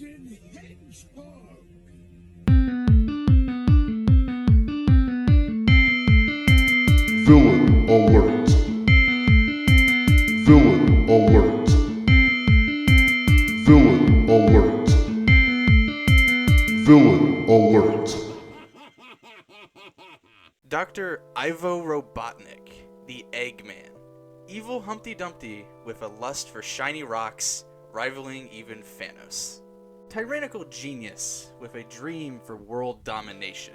Villain alert. Villain alert. Villain alert. Villain alert. Dr. Ivo Robotnik, the Eggman. Evil Humpty Dumpty with a lust for shiny rocks, rivaling even Thanos. Tyrannical genius with a dream for world domination,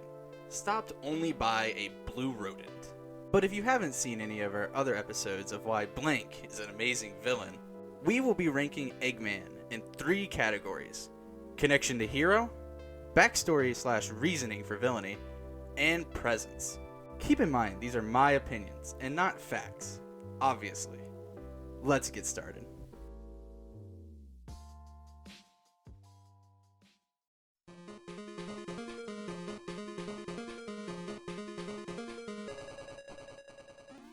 stopped only by a blue rodent. But if you haven't seen any of our other episodes of why blank is an amazing villain, we will be ranking Eggman in 3 categories: connection to hero, backstory/reasoning for villainy, and presence. Keep in mind, these are my opinions and not facts, obviously. Let's get started.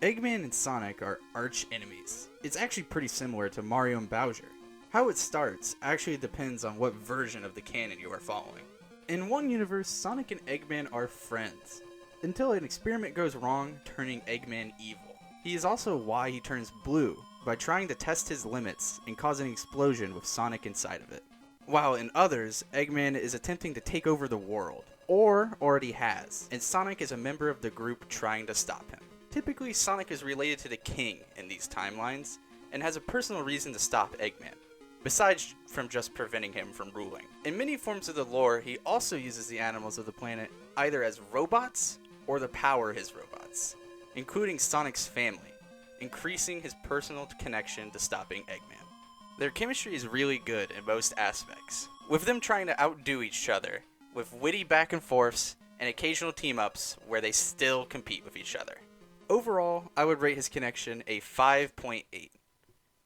Eggman and Sonic are arch enemies. It's actually pretty similar to Mario and Bowser. How it starts actually depends on what version of the canon you are following. In one universe, Sonic and Eggman are friends, until an experiment goes wrong, turning Eggman evil. He is also why he turns blue, by trying to test his limits and cause an explosion with Sonic inside of it. While in others, Eggman is attempting to take over the world, or already has, and Sonic is a member of the group trying to stop him. Typically, Sonic is related to the king in these timelines, and has a personal reason to stop Eggman, besides from just preventing him from ruling. In many forms of the lore, he also uses the animals of the planet either as robots or to power his robots, including Sonic's family, increasing his personal connection to stopping Eggman. Their chemistry is really good in most aspects, with them trying to outdo each other, with witty back and forths and occasional team-ups where they still compete with each other. Overall, I would rate his connection a 5.8.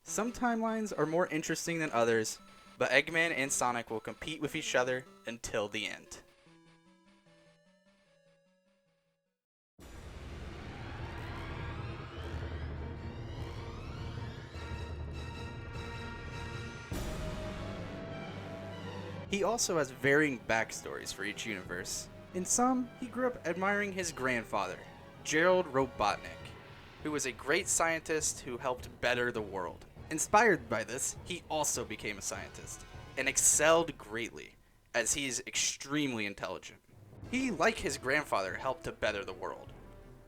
Some timelines are more interesting than others, but Eggman and Sonic will compete with each other until the end. He also has varying backstories for each universe. In some, he grew up admiring his grandfather, Gerald Robotnik, who was a great scientist who helped better the world. Inspired by this, he also became a scientist, and excelled greatly, as he is extremely intelligent. He, like his grandfather, helped to better the world.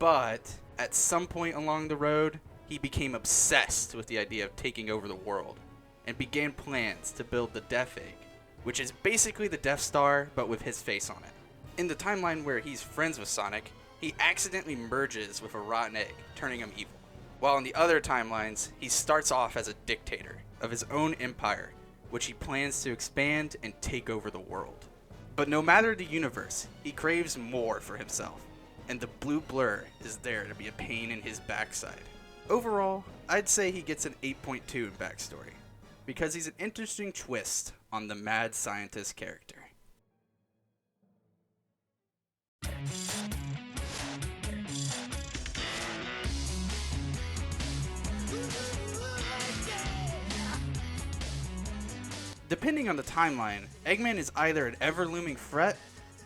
But, at some point along the road, he became obsessed with the idea of taking over the world, and began plans to build the Death Egg, which is basically the Death Star, but with his face on it. In the timeline where he's friends with Sonic, he accidentally merges with a rotten egg, turning him evil. While in the other timelines, he starts off as a dictator of his own empire, which he plans to expand and take over the world. But no matter the universe, he craves more for himself, and the blue blur is there to be a pain in his backside. Overall, I'd say he gets an 8.2 in backstory, because he's an interesting twist on the mad scientist character. Depending on the timeline, Eggman is either an ever-looming threat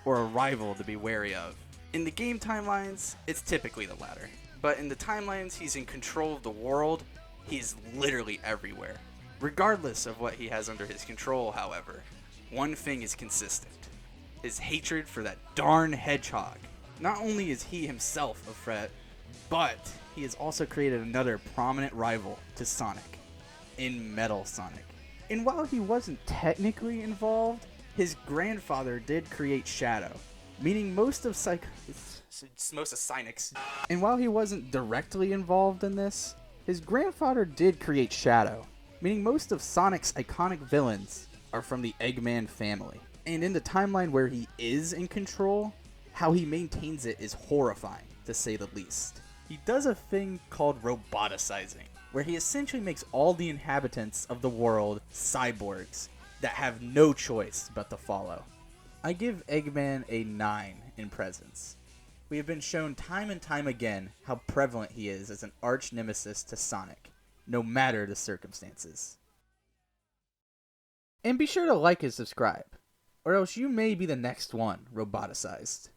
or a rival to be wary of. In the game timelines, it's typically the latter. But in the timelines he's in control of the world, he's literally everywhere. Regardless of what he has under his control, however, one thing is consistent: his hatred for that darn hedgehog. Not only is he himself a threat, but he has also created another prominent rival to Sonic, in Metal Sonic. And while he wasn't technically involved, his grandfather did create Shadow, meaning most of Sonic's. And while he wasn't directly involved in this, his grandfather did create Shadow, meaning most of Sonic's iconic villains are from the Eggman family. And in the timeline where he is in control, how he maintains it is horrifying, to say the least. He does a thing called roboticizing, where he essentially makes all the inhabitants of the world cyborgs that have no choice but to follow. I give Eggman a 9 in presence. We have been shown time and time again how prevalent he is as an arch nemesis to Sonic, no matter the circumstances. And be sure to like and subscribe, or else you may be the next one roboticized.